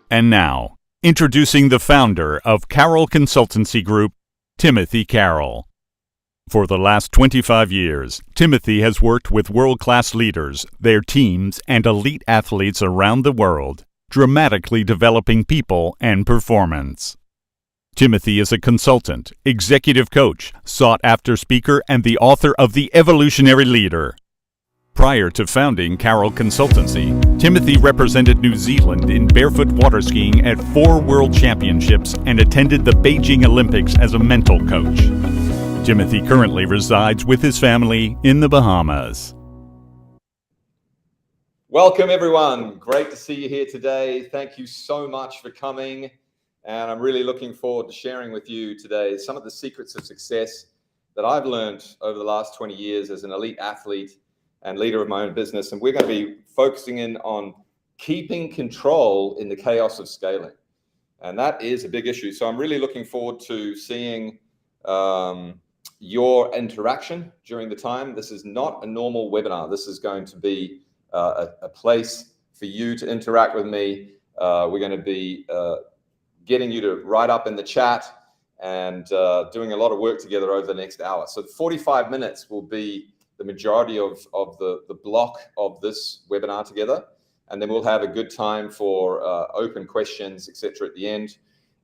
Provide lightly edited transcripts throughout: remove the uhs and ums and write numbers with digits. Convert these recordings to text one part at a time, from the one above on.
And now, introducing the founder of Carroll Consultancy Group, Timothy Carroll. For the last 25 years, Timothy has worked with world-class leaders, their teams, and elite athletes around the world, dramatically developing people and performance. Timothy is a consultant, executive coach, sought-after speaker, and the author of The Evolutionary Leader. Prior to founding Carroll Consultancy, Timothy represented New Zealand in barefoot water skiing at 4 World Championships and attended the Beijing Olympics as a mental coach. Timothy currently resides with his family in the Bahamas. Welcome, everyone. Great to see you here today. Thank you so much for coming. And I'm really looking forward to sharing with you today some of the secrets of success that I've learned over the last 20 years as an elite athlete and leader of my own business. And we're going to be focusing in on keeping control in the chaos of scaling. And that is a big issue. So I'm really looking forward to seeing your interaction during the time. This is not a normal webinar. This is going to be a place for you to interact with me. We're going to be getting you to write up in the chat and doing a lot of work together over the next hour. So 45 minutes will be the majority of the block of this webinar together. And then we'll have a good time for open questions, etc. at the end.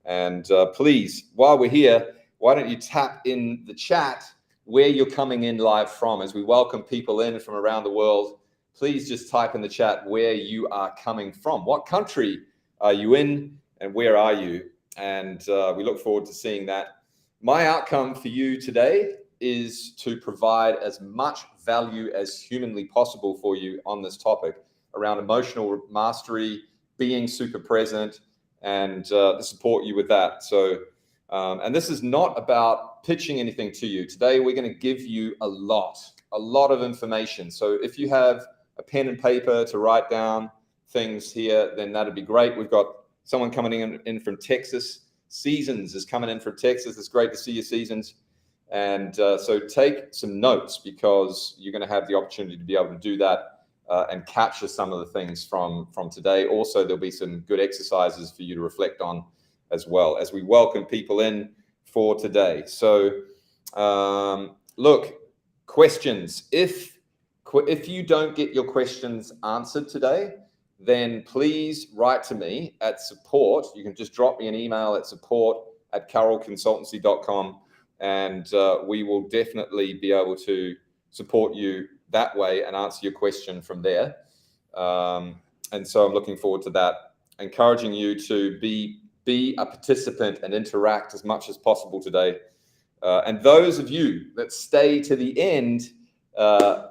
And please, while we're here, why don't you tap in the chat where you're coming in live from as we welcome people in from around the world. Please just type in the chat where you are coming from. What country are you in and where are you? And we look forward to seeing that. My outcome for you today is to provide as much value as humanly possible for you on this topic around emotional mastery, being super present, and to support you with that. So, and this is not about pitching anything to you. Today, we're going to give you a lot of information. So if you have a pen and paper to write down things here, then that'd be great. We've got someone coming in from Texas. Seasons is coming in from Texas. It's great to see you, Seasons. And so take some notes because you're going to have the opportunity to be able to do that and capture some of the things from today. Also, there'll be some good exercises for you to reflect on as well as we welcome people in for today. So look, questions. If you don't get your questions answered today, then please write to me at support. You can just drop me an email at support@carrollconsultancy.com. And we will definitely be able to support you that way and answer your question from there. And so I'm looking forward to that, encouraging you to be a participant and interact as much as possible today. And those of you that stay to the end,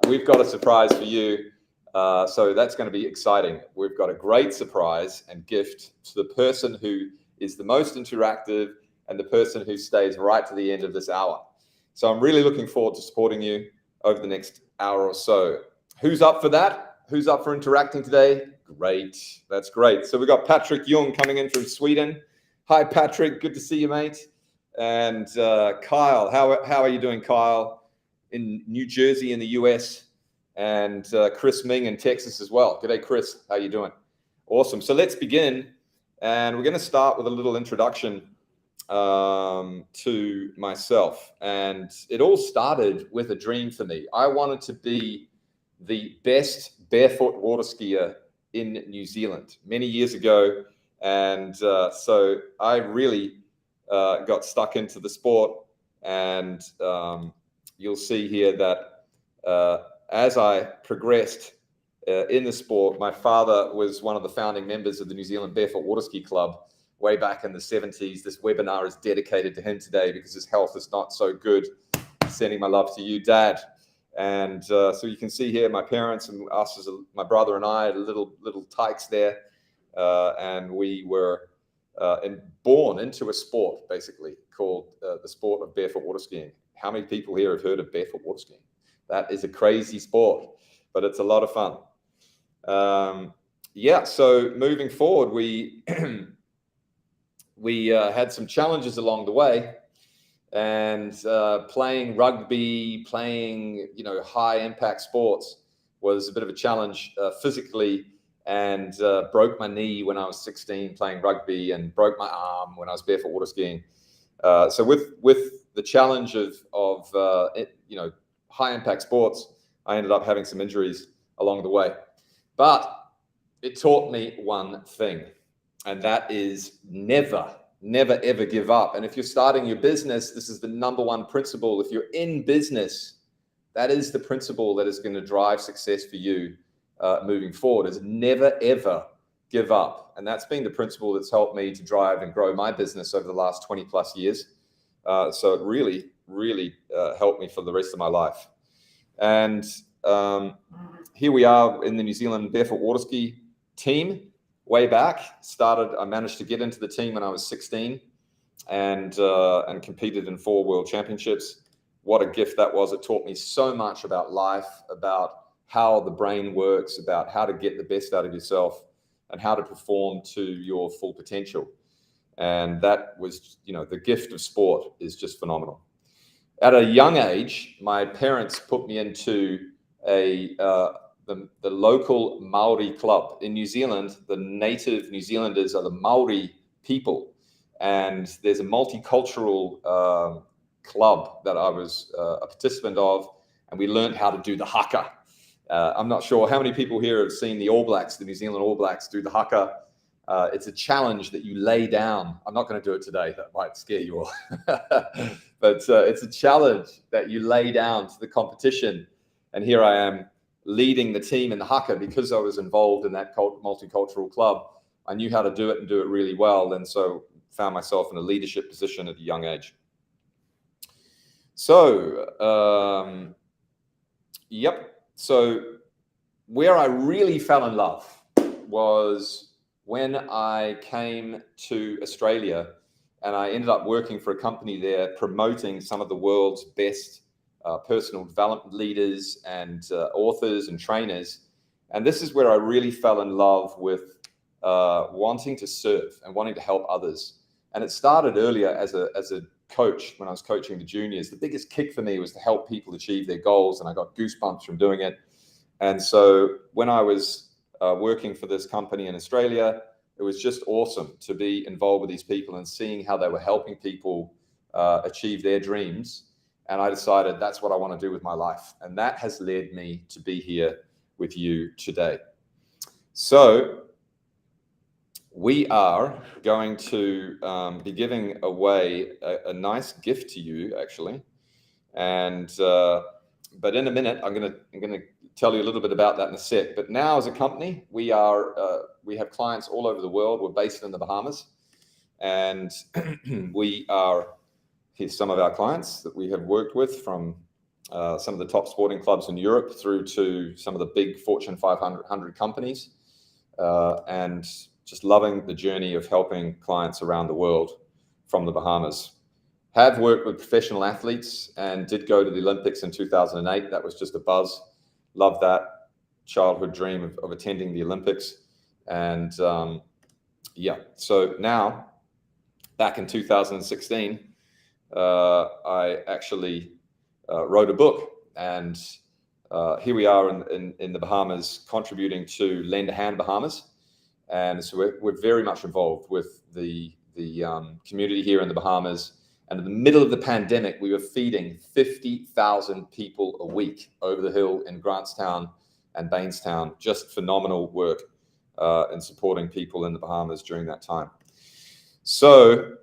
we've got a surprise for you. So that's going to be exciting. We've got a great surprise and gift to the person who is the most interactive and the person who stays right to the end of this hour. So I'm really looking forward to supporting you over the next hour or so. Who's up for that? Who's up for interacting today? Great. That's great. So we've got Patrick Jung coming in from Sweden. Hi, Patrick. Good to see you, mate. And Kyle. How are you doing, Kyle? In New Jersey in the US. And Chris Ming in Texas as well. G'day, Chris. How you doing? Awesome. So let's begin. And we're going to start with a little introduction to myself. And it all started with a dream for me. I wanted to be the best barefoot water skier in New Zealand many years ago. And so I really got stuck into the sport. And you'll see here that as I progressed in the sport, my father was one of the founding members of the New Zealand Barefoot Water Ski Club way back in the 70s. This webinar is dedicated to him today because his health is not so good. Sending my love to you, Dad. And so you can see here my parents and us, as my brother and I, little tykes there. And we were born into a sport, basically, called the sport of barefoot water skiing. How many people here have heard of barefoot water skiing? That is a crazy sport, but it's a lot of fun. Yeah, so moving forward, we had some challenges along the way, and playing rugby, playing high impact sports was a bit of a challenge physically and broke my knee when I was 16 playing rugby, and broke my arm when I was barefoot water skiing. So with the challenge of high impact sports, I ended up having some injuries along the way. But it taught me one thing, and that is never ever give up. And if you're starting your business, this is the number one principle. If you're in business, that is the principle that is going to drive success for you moving forward, is never ever give up. And that's been the principle that's helped me to drive and grow my business over the last 20 plus years. So it really helped me for the rest of my life. And here we are in the New Zealand barefoot water ski team. Way back, I managed to get into the team when I was 16 and competed in 4 world championships. What a gift that was. It taught me so much about life, about how the brain works, about how to get the best out of yourself, and how to perform to your full potential. And that was, the gift of sport is just phenomenal. At a young age, my parents put me into the local Maori club. In New Zealand, the native New Zealanders are the Maori people. And there's a multicultural club that I was a participant of, and we learned how to do the haka. I'm not sure how many people here have seen the All Blacks, the New Zealand All Blacks, do the haka. It's a challenge that you lay down. I'm not going to do it today. That might scare you all. But it's a challenge that you lay down to the competition. And here I am leading the team in the haka because I was involved in that multicultural club. I knew how to do it and do it really well. And so found myself in a leadership position at a young age. So, So where I really fell in love was when I came to Australia, and I ended up working for a company there promoting some of the world's best personal development leaders and authors and trainers. And this is where I really fell in love with wanting to serve and wanting to help others. And it started earlier as a coach when I was coaching the juniors. The biggest kick for me was to help people achieve their goals, and I got goosebumps from doing it. And so when I was working for this company in Australia, it was just awesome to be involved with these people and seeing how they were helping people achieve their dreams. And I decided that's what I want to do with my life. And that has led me to be here with you today. So we are going to be giving away a nice gift to you, actually. And but in a minute, I'm going to tell you a little bit about that in a sec. But now, as a company, we have clients all over the world. We're based in the Bahamas, and here's some of our clients that we have worked with, from some of the top sporting clubs in Europe through to some of the big Fortune 500 companies, and just loving the journey of helping clients around the world from the Bahamas. Have worked with professional athletes and did go to the Olympics in 2008. That was just a buzz. Loved that childhood dream of attending the Olympics. And so now, back in 2016, I actually wrote a book, and here we are in the Bahamas, contributing to Lend a Hand Bahamas. And so we're very much involved with the community here in the Bahamas. And in the middle of the pandemic, we were feeding 50,000 people a week over the hill in Grantstown and Bainstown. Just phenomenal work in supporting people in the Bahamas during that time. So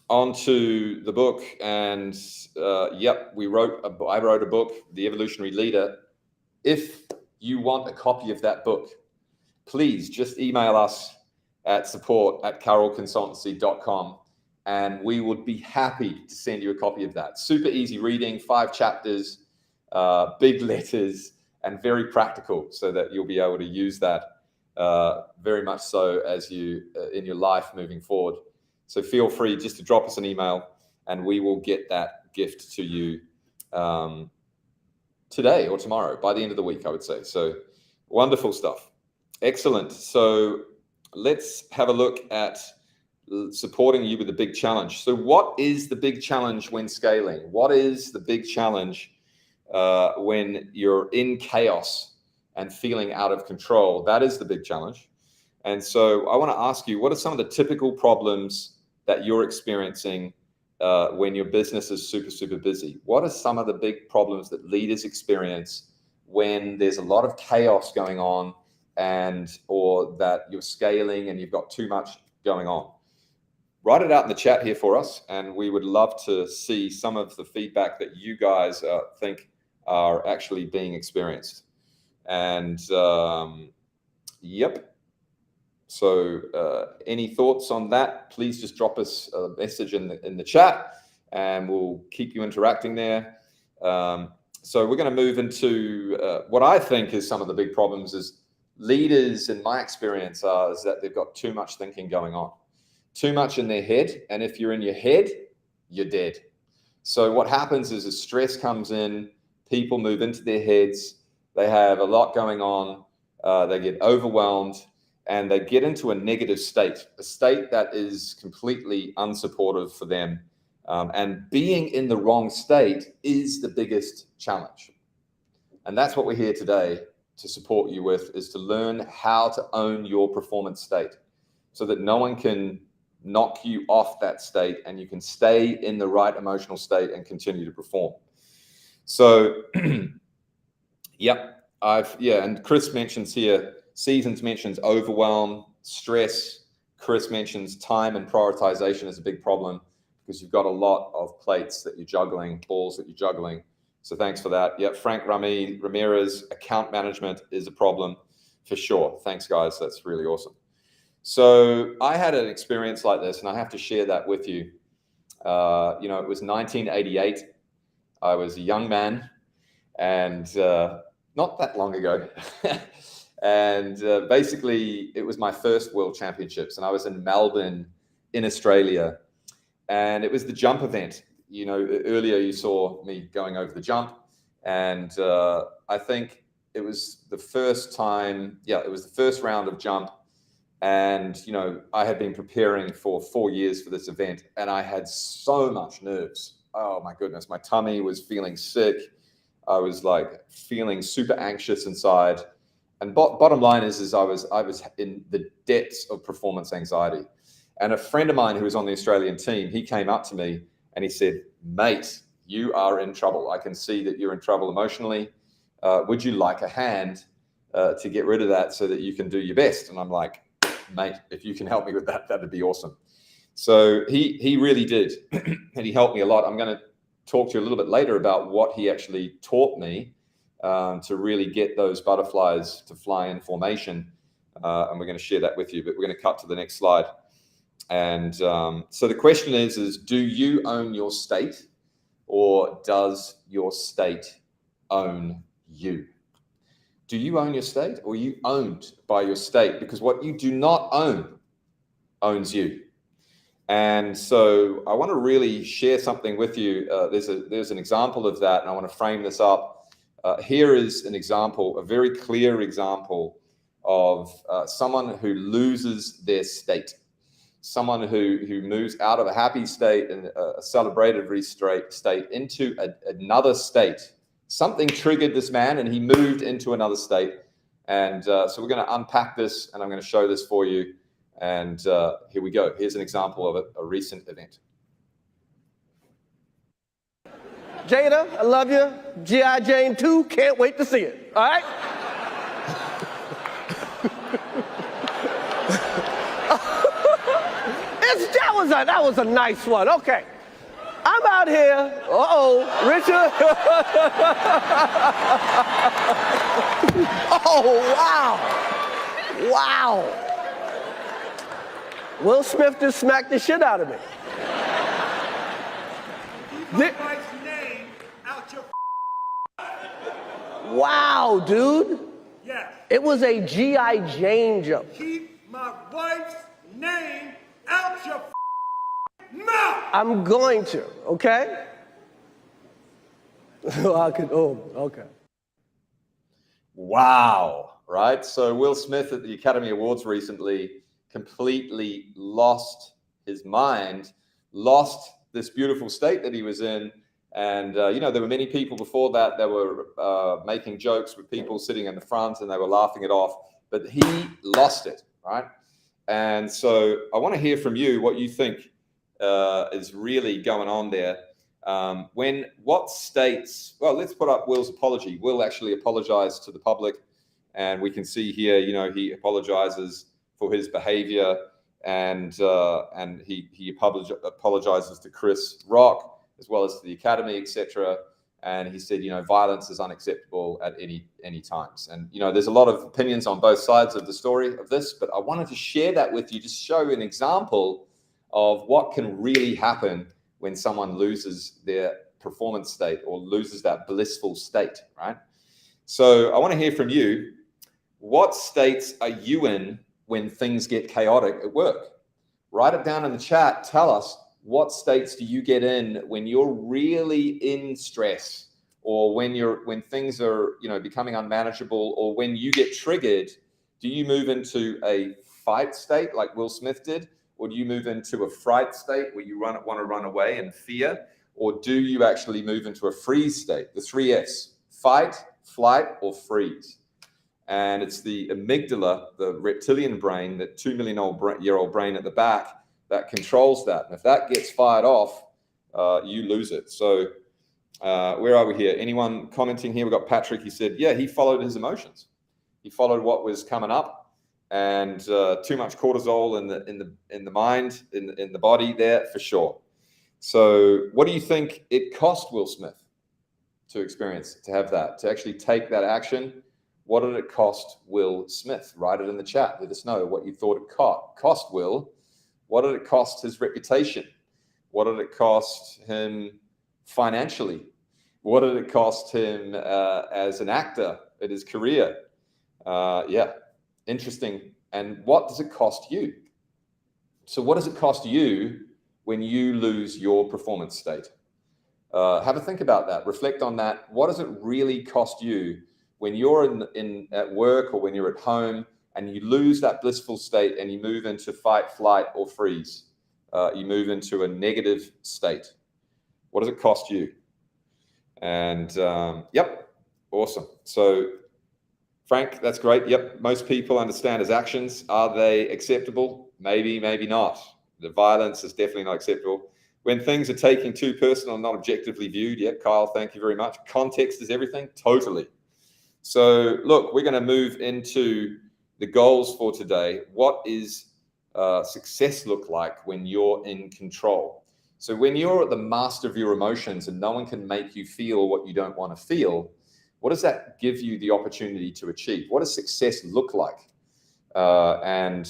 on to the book. And I wrote a book, The Evolutionary Leader. If you want a copy of that book, please just email us at support@carrollconsultancy.com. And we would be happy to send you a copy of that. Super easy reading, 5 chapters, big letters, and very practical, so that you'll be able to use that very much so as you in your life moving forward. So feel free just to drop us an email, and we will get that gift to you today or tomorrow, by the end of the week, I would say. So wonderful stuff. Excellent. So let's have a look at supporting you with the big challenge. So what is the big challenge when scaling? What is the big challenge when you're in chaos and feeling out of control? That is the big challenge. And so I want to ask you, what are some of the typical problems that you're experiencing when your business is super, super busy? What are some of the big problems that leaders experience when there's a lot of chaos going on or that you're scaling and you've got too much going on? Write it out in the chat here for us, and we would love to see some of the feedback that you guys think are actually being experienced. And yep. So any thoughts on that? Please just drop us a message in the chat, and we'll keep you interacting there. So we're going to move into what I think is some of the big problems is leaders, in my experience, is that they've got too much thinking going on. Too much in their head, and if you're in your head, you're dead. So what happens is as stress comes in, people move into their heads, they have a lot going on, they get overwhelmed, and they get into a negative state, a state that is completely unsupportive for them. And being in the wrong state is the biggest challenge. And that's what we're here today to support you with, is to learn how to own your performance state so that no one can knock you off that state and you can stay in the right emotional state and continue to perform. So, yep, and Chris mentions here, Seasons mentions overwhelm, stress. Chris mentions time and prioritization is a big problem because you've got a lot of plates that you're juggling, balls that you're juggling. So thanks for that. Yep, Frank Ramirez, account management is a problem for sure. Thanks, guys. That's really awesome. So I had an experience like this, and I have to share that with you. It was 1988. I was a young man, and not that long ago. And basically, it was my first World Championships, and I was in Melbourne in Australia. And it was the jump event. Earlier you saw me going over the jump, and I think it was the first time. Yeah, it was the first round of jump. And, I had been preparing for 4 years for this event, and I had so much nerves. Oh my goodness. My tummy was feeling sick. I was like feeling super anxious inside. And bottom line is I was in the depths of performance anxiety. And a friend of mine who was on the Australian team, he came up to me and he said, "Mate, you are in trouble. I can see that you're in trouble emotionally. Would you like a hand to get rid of that so that you can do your best?" And I'm like, "Mate, if you can help me with that, that'd be awesome." So he really did. And he helped me a lot. I'm going to talk to you a little bit later about what he actually taught me to really get those butterflies to fly in formation. And we're going to share that with you, but we're going to cut to the next slide. And so the question is do you own your state, or does your state own you? Do you own your state, or are you owned by your state? Because what you do not own owns you. And so I want to really share something with you. There's an example of that, and I want to frame this up. Here is an example, a very clear example of someone who loses their state. Someone who moves out of a happy state and a celebratory state into another state. Something triggered this man and he moved into another state. And so we're going to unpack this, and I'm going to show this for you. And here we go. Here's an example of a recent event. Jada, I love you. G.I. Jane 2, can't wait to see it. All right? That was a nice one. Okay. I'm out here. Richard. Oh, wow. Wow. Will Smith just smacked the shit out of me. Keep my wife's name out your Wow, dude. Yes. It was a G.I. Jane jump. Keep my wife's name out your mouth. I'm going to, okay? Okay. Wow, right? So Will Smith at the Academy Awards recently completely lost his mind, lost this beautiful state that he was in. And, there were many people before that were making jokes with people sitting in the front, and they were laughing it off. But he lost it. right? And so I want to hear from you what you think is really going on there. What states, well, let's put up Will's apology. Will actually apologized to the public, and we can see here, he apologizes for his behavior, and he apologizes to Chris Rock as well as to the Academy, etc. And he said, violence is unacceptable at any times. And there's a lot of opinions on both sides of the story of this, but I wanted to share that with you, just show an example of what can really happen when someone loses their performance state or loses that blissful state, right? So I want to hear from you. What states are you in when things get chaotic at work? Write it down in the chat. Tell us, what states do you get in when you're really in stress, or when things are becoming unmanageable, or when you get triggered? Do you move into a fight state like Will Smith did, or do you move into a fright state where you want to run away in fear, or do you actually move into a freeze state? The 3 Fs: fight, flight, or freeze. And it's the amygdala, the reptilian brain, that 2 million year old brain at the back, that controls that. And if that gets fired off, you lose it. So where are we here? Anyone commenting here? We've got Patrick. He said, yeah, he followed his emotions. He followed what was coming up, and too much cortisol in the mind, in the body there, for sure. So what do you think it cost Will Smith to experience, to have that, to actually take that action? What did it cost Will Smith? Write it in the chat. Let us know what you thought it cost Will. What did it cost his reputation? What did it cost him financially? What did it cost him as an actor in his career? Yeah, interesting. And what does it cost you? So what does it cost you when you lose your performance state? Have a think about that. Reflect on that. What does it really cost you when you're at work or when you're at home and you lose that blissful state and you move into fight, flight, or freeze? You move into a negative state. What does it cost you? And yep, awesome. So Frank, that's great. Yep, most people understand his actions. Are they acceptable? Maybe, maybe not. The violence is definitely not acceptable. When things are taken too personal and not objectively viewed, yeah, Kyle, thank you very much. Context is everything, totally. So look, we're going to move into the goals for today. What is success look like when you're in control? So when you're the master of your emotions and no one can make you feel what you don't want to feel, what does that give you the opportunity to achieve? What does success look like? And,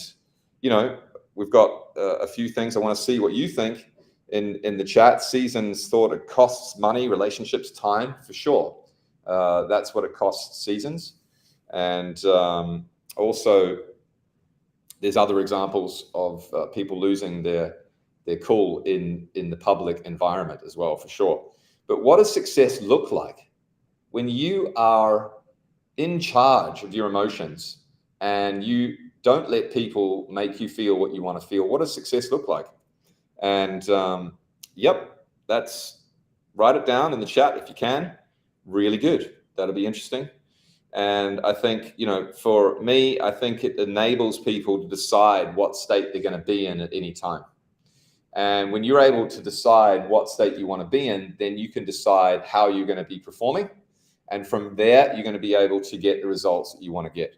we've got a few things. I want to see what you think in the chat. Seasons thought it costs money, relationships, time, for sure. That's what it costs Seasons. And also, there's other examples of people losing their cool in the public environment as well, for sure. But what does success look like when you are in charge of your emotions and you don't let people make you feel what you want to feel? What does success look like? And yep, write it down in the chat if you can. Really good. That'll be interesting. And I think, for me, I think it enables people to decide what state they're going to be in at any time. And when you're able to decide what state you want to be in, then you can decide how you're going to be performing. And from there, you're going to be able to get the results that you want to get.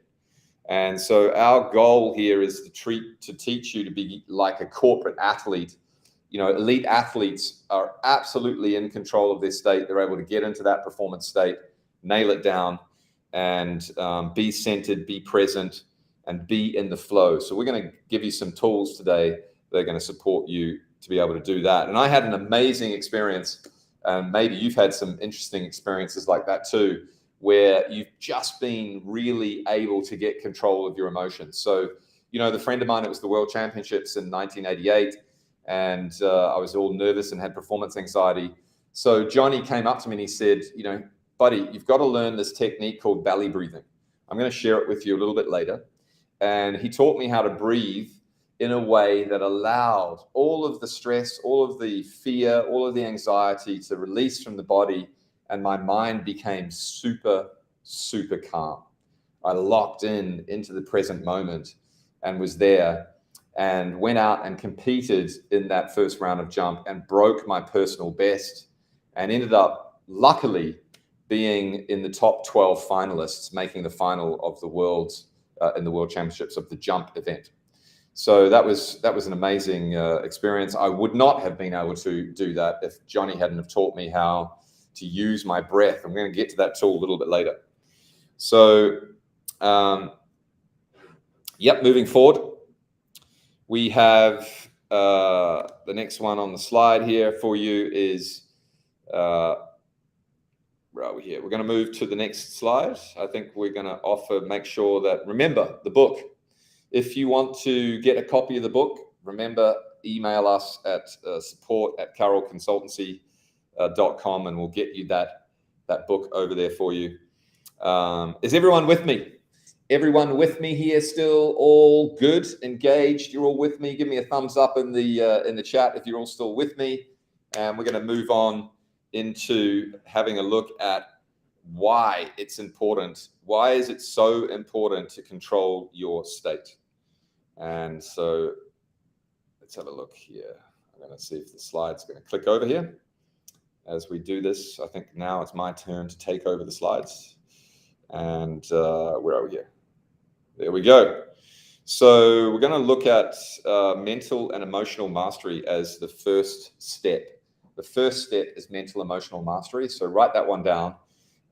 And so our goal here is to teach you to be like a corporate athlete. Elite athletes are absolutely in control of their state. They're able to get into that performance state, nail it down, and be centered, be present, and be in the flow. So we're going to give you some tools today that are going to support you to be able to do that. And I had an amazing experience, and maybe you've had some interesting experiences like that too, where you've just been really able to get control of your emotions. So, the friend of mine, it was the World Championships in 1988, and I was all nervous and had performance anxiety. So Johnny came up to me and he said, buddy, you've got to learn this technique called belly breathing. I'm going to share it with you a little bit later. And he taught me how to breathe in a way that allowed all of the stress, all of the fear, all of the anxiety to release from the body. And my mind became super, super calm. I locked into the present moment. and was there and went out and competed in that first round of jump and broke my personal best and ended up, luckily, being in the top 12 finalists, making the final of the world's in the World Championships of the jump event. So that was an amazing experience. I would not have been able to do that if Johnny hadn't have taught me how to use my breath. I'm going to get to that tool a little bit later. So, moving forward, we have the next one on the slide here for you is where are we here? We're going to move to the next slide. I think we're going to make sure that, remember, the book. If you want to get a copy of the book, remember, email us at support@carrollconsultancy.com and we'll get you that book over there for you. Is everyone with me? Everyone with me here still? All good? Engaged? You're all with me? Give me a thumbs up in the chat if you're all still with me. And we're going to move on into having a look at why it's important. Why is it so important to control your state? And so let's have a look here. I'm going to see if the slide's going to click over here. As we do this, I think now it's my turn to take over the slides. And where are we here? There we go. So we're going to look at mental and emotional mastery as the first step. The first step is mental emotional mastery. So write that one down.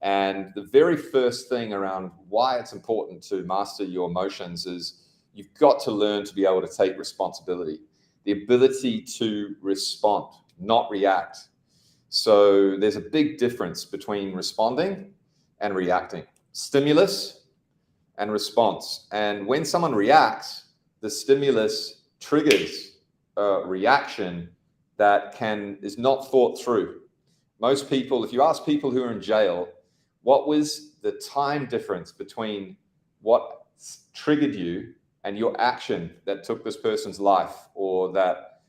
And the very first thing around why it's important to master your emotions is you've got to learn to be able to take responsibility, the ability to respond, not react. So there's a big difference between responding and reacting. Stimulus and response. And when someone reacts, the stimulus triggers a reaction that is not thought through. Most people, if you ask people who are in jail, what was the time difference between what triggered you and your action that took this person's life or that,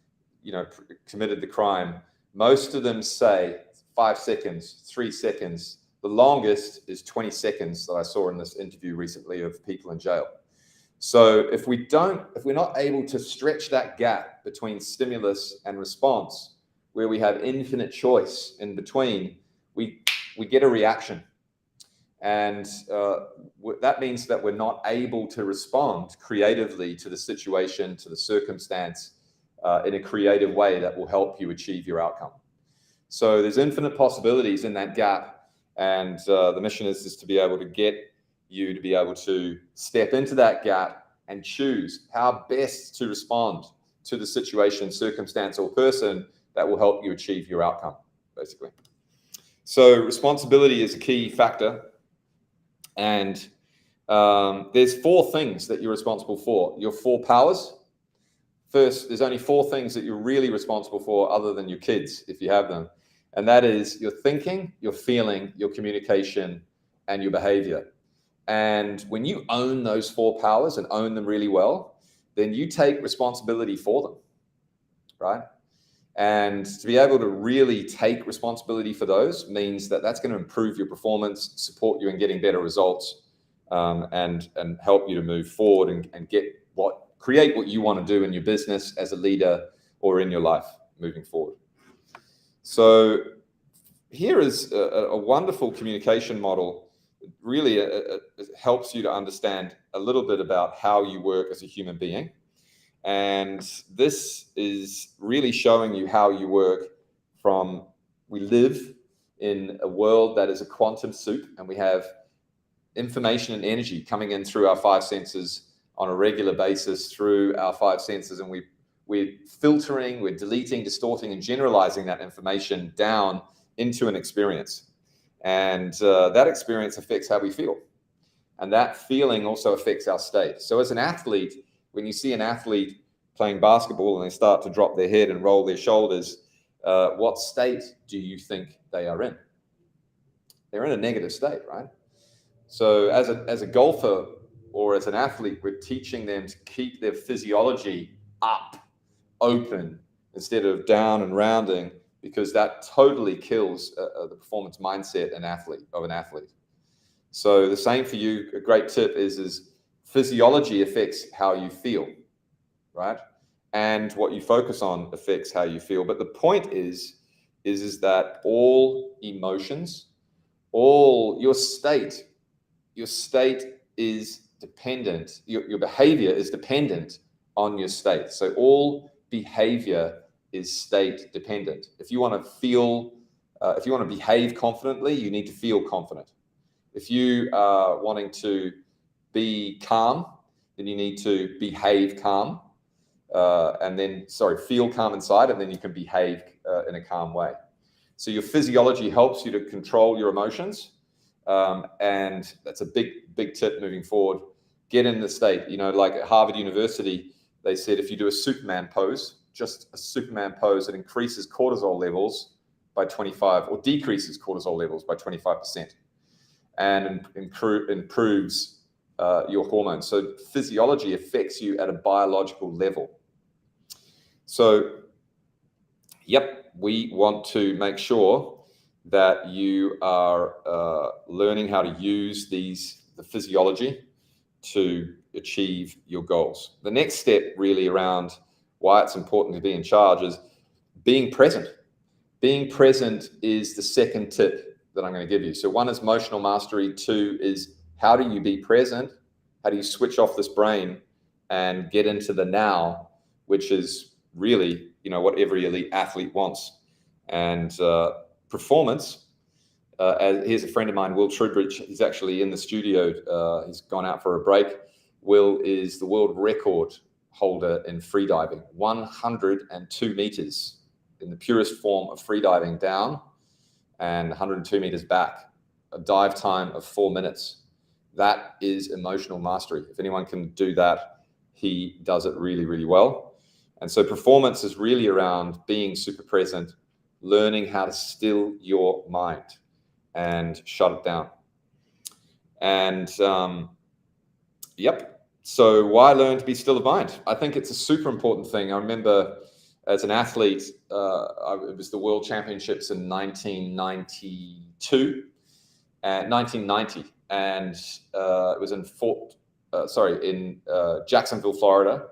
committed the crime? Most of them say 5 seconds, 3 seconds. The longest is 20 seconds that I saw in this interview recently of people in jail. So if we're not able to stretch that gap between stimulus and response, where we have infinite choice in between, we get a reaction. And that means that we're not able to respond creatively to the situation, to the circumstance, in a creative way that will help you achieve your outcome. So there's infinite possibilities in that gap. And the mission is to be able to get you to be able to step into that gap and choose how best to respond to the situation, circumstance, or person that will help you achieve your outcome, basically. So responsibility is a key factor. And there's 4 things that you're responsible for. Your 4 powers. First, there's only 4 things that you're really responsible for other than your kids, if you have them. And that is your thinking, your feeling, your communication, and your behavior. And when you own those 4 powers and own them really well, then you take responsibility for them, right? And to be able to really take responsibility for those means that that's going to improve your performance, support you in getting better results, and help you to move forward and create what you want to do in your business as a leader or in your life moving forward. So here is a wonderful communication model. Really, it helps you to understand a little bit about how you work as a human being. And this is really showing you how you work we live in a world that is a quantum soup, and we have information and energy coming in through our 5 senses on a regular basis through our 5 senses. And we're filtering, we're deleting, distorting, and generalizing that information down into an experience. And that experience affects how we feel. And that feeling also affects our state. So as an athlete, when you see an athlete playing basketball and they start to drop their head and roll their shoulders, what state do you think they are in? They're in a negative state, right? So as a golfer or as an athlete, we're teaching them to keep their physiology up, open, instead of down and rounding, because that totally kills the performance mindset of an athlete. So the same for you. A great tip is Physiology affects how you feel, right? And what you focus on affects how you feel. But the point is that all emotions, all your state is dependent, your behavior is dependent on your state. So all behavior is state dependent. If you want to behave confidently, you need to feel confident. If you are wanting to be calm, then you need to behave calm, feel calm inside, and then you can behave in a calm way. So your physiology helps you to control your emotions. And that's a big tip moving forward. Get in the state. Like at Harvard University, they said if you do a Superman pose, just a Superman pose, it increases cortisol levels by 25, or decreases cortisol levels by 25%, and improves your hormones. So physiology affects you at a biological level. So, we want to make sure that you are learning how to use the physiology to achieve your goals. The next step really around why it's important to be in charge is being present. Being present is the second tip that I'm going to give you. So one is emotional mastery. Two is how do you be present? How do you switch off this brain and get into the now, which is really, what every elite athlete wants. And performance. Here's a friend of mine, Will Trudridge. He's actually in the studio. He's gone out for a break. Will is the world record holder in freediving, 102 meters in the purest form of freediving down and 102 meters back, a dive time of 4 minutes. That is emotional mastery. If anyone can do that, he does it really, really well. And so performance is really around being super present, learning how to still your mind and shut it down. And so why learn to be still of mind? I think it's a super important thing. I remember as an athlete, it was the World Championships in 1990, and it was in Jacksonville, Florida.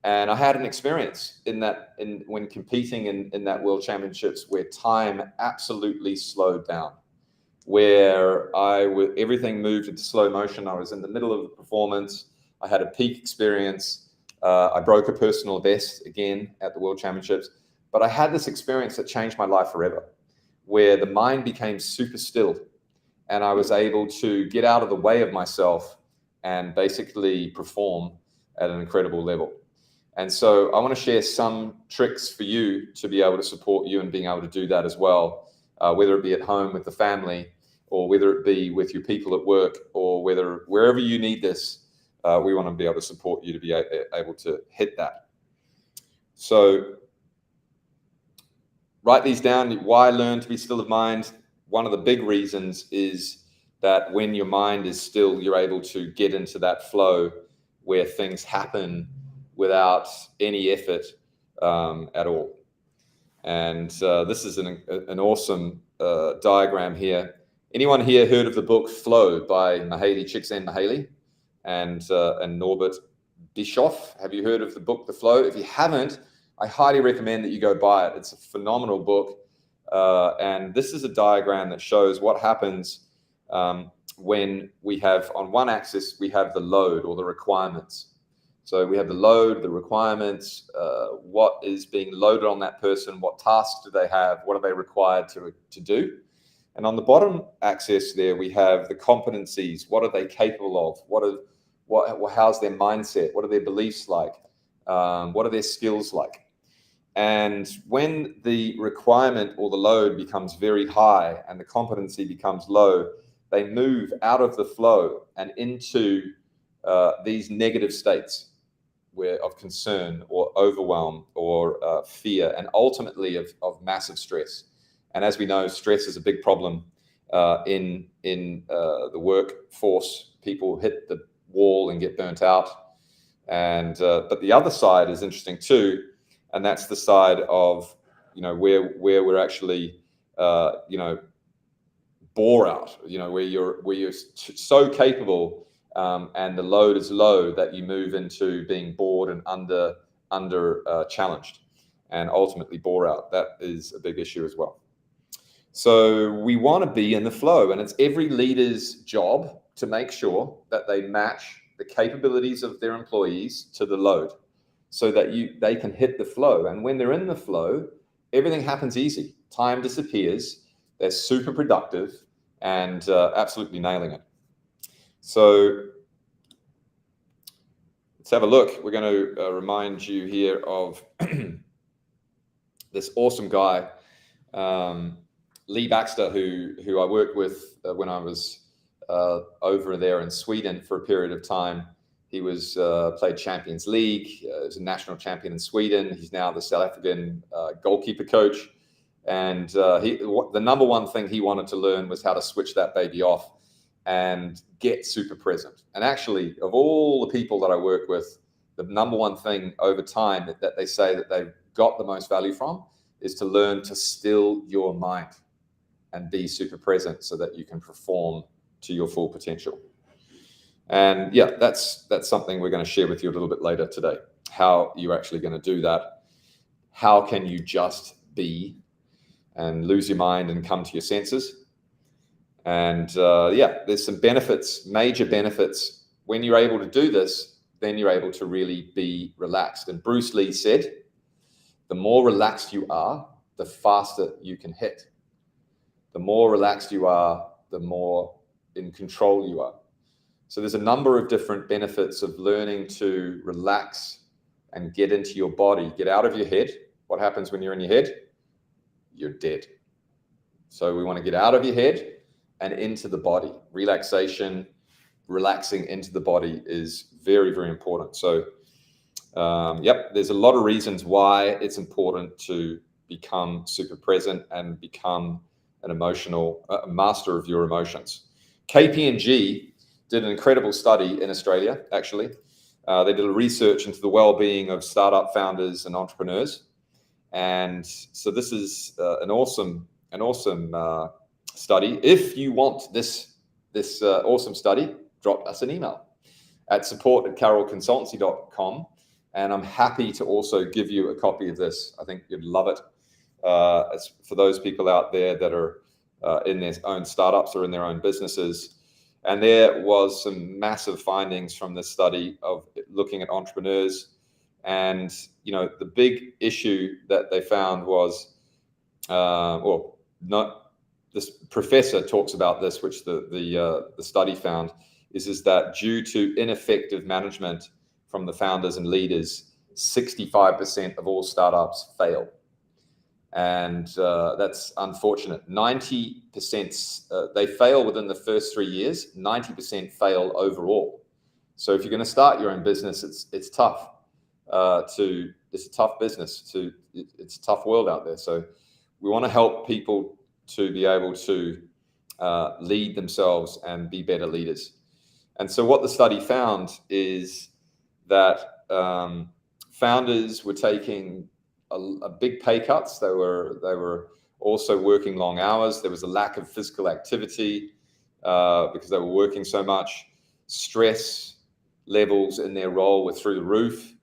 And I had an experience when competing in that World Championships where time absolutely slowed down, where everything moved into slow motion. I was in the middle of the performance. I had a peak experience. I broke a personal best again at the World Championships. But I had this experience that changed my life forever, where the mind became super still, and I was able to get out of the way of myself and basically perform at an incredible level. And so I want to share some tricks for you to be able to support you in being able to do that as well, whether it be at home with the family, or whether it be with your people at work, or wherever you need this, we want to be able to support you to be able to hit that. So write these down. Why learn to be still of mind? One of the big reasons is that when your mind is still, you're able to get into that flow where things happen without any effort at all. And this is an awesome diagram here. Anyone here heard of the book Flow by Csikszentmihalyi and Norbert Bischoff? Have you heard of the book The Flow? If you haven't, I highly recommend that you go buy it. It's a phenomenal book. And this is a diagram that shows what happens when we have, on one axis, we have the load or the requirements. So we have the load, the requirements, what is being loaded on that person, what tasks do they have, what are they required to do? And on the bottom axis there, we have the competencies. What are they capable of? How's their mindset? What are their beliefs like? What are their skills like? And when the requirement or the load becomes very high and the competency becomes low, they move out of the flow and into these negative states of concern or overwhelm or fear, and ultimately of massive stress. And as we know, stress is a big problem in the workforce. People hit the wall and get burnt out. And but the other side is interesting too, and that's the side of where we're actually bore out. Where you're so capable and the load is low, that you move into being bored and under challenged, and ultimately bore out. That is a big issue as well. So we want to be in the flow, and it's every leader's job to make sure that they match the capabilities of their employees to the load, so that they can hit the flow. And when they're in the flow, everything happens easy. Time disappears. They're super productive and absolutely nailing it. So let's have a look. We're going to remind you here of this awesome guy, Lee Baxter, who I worked with when I was over there in Sweden for a period of time. He was played Champions League. He was a national champion in Sweden. He's now the South African goalkeeper coach. And the number one thing he wanted to learn was how to switch that baby off and get super present. And actually, of all the people that I work with, the number one thing over time that they say that they've got the most value from is to learn to still your mind and be super present, so that you can perform to your full potential. And yeah, that's something we're going to share with you a little bit later today, how you're actually going to do that. How can you just be and lose your mind and come to your senses? And yeah, there's some benefits, major benefits. When you're able to do this, then you're able to really be relaxed. And Bruce Lee said, the more relaxed you are, the faster you can hit. The more relaxed you are, the more in control you are. So there's a number of different benefits of learning to relax and get into your body, get out of your head. What happens when you're in your head? You're dead. So we want to get out of your head and into the body. Relaxation, relaxing into the body is very, very important. So yep, there's a lot of reasons why it's important to become super present and become an emotional master of your emotions. KPMG did an incredible study in Australia, actually. They did a research into the well-being of startup founders and entrepreneurs. And so this is an awesome study. If you want this awesome study, drop us an email at support@carrollconsultancy.com. And I'm happy to also give you a copy of this. I think you'd love it. It's for those people out there that are in their own startups or in their own businesses. And there was some massive findings from this study of looking at entrepreneurs. And, you know, the big issue that they found was, this professor talks about this, which the study found, is that due to ineffective management from the founders and leaders, 65% of all startups fail. And that's unfortunate. 90% they fail within the first 3 years. 90% fail overall. So if you're going to start your own business, it's tough. It's a tough business. It's a tough world out there. So we want to help people to be able to lead themselves and be better leaders. And so what the study found is that founders were taking a big pay cuts. They were also working long hours. There was a lack of physical activity because they were working so much. Stress levels in their role were through the roof,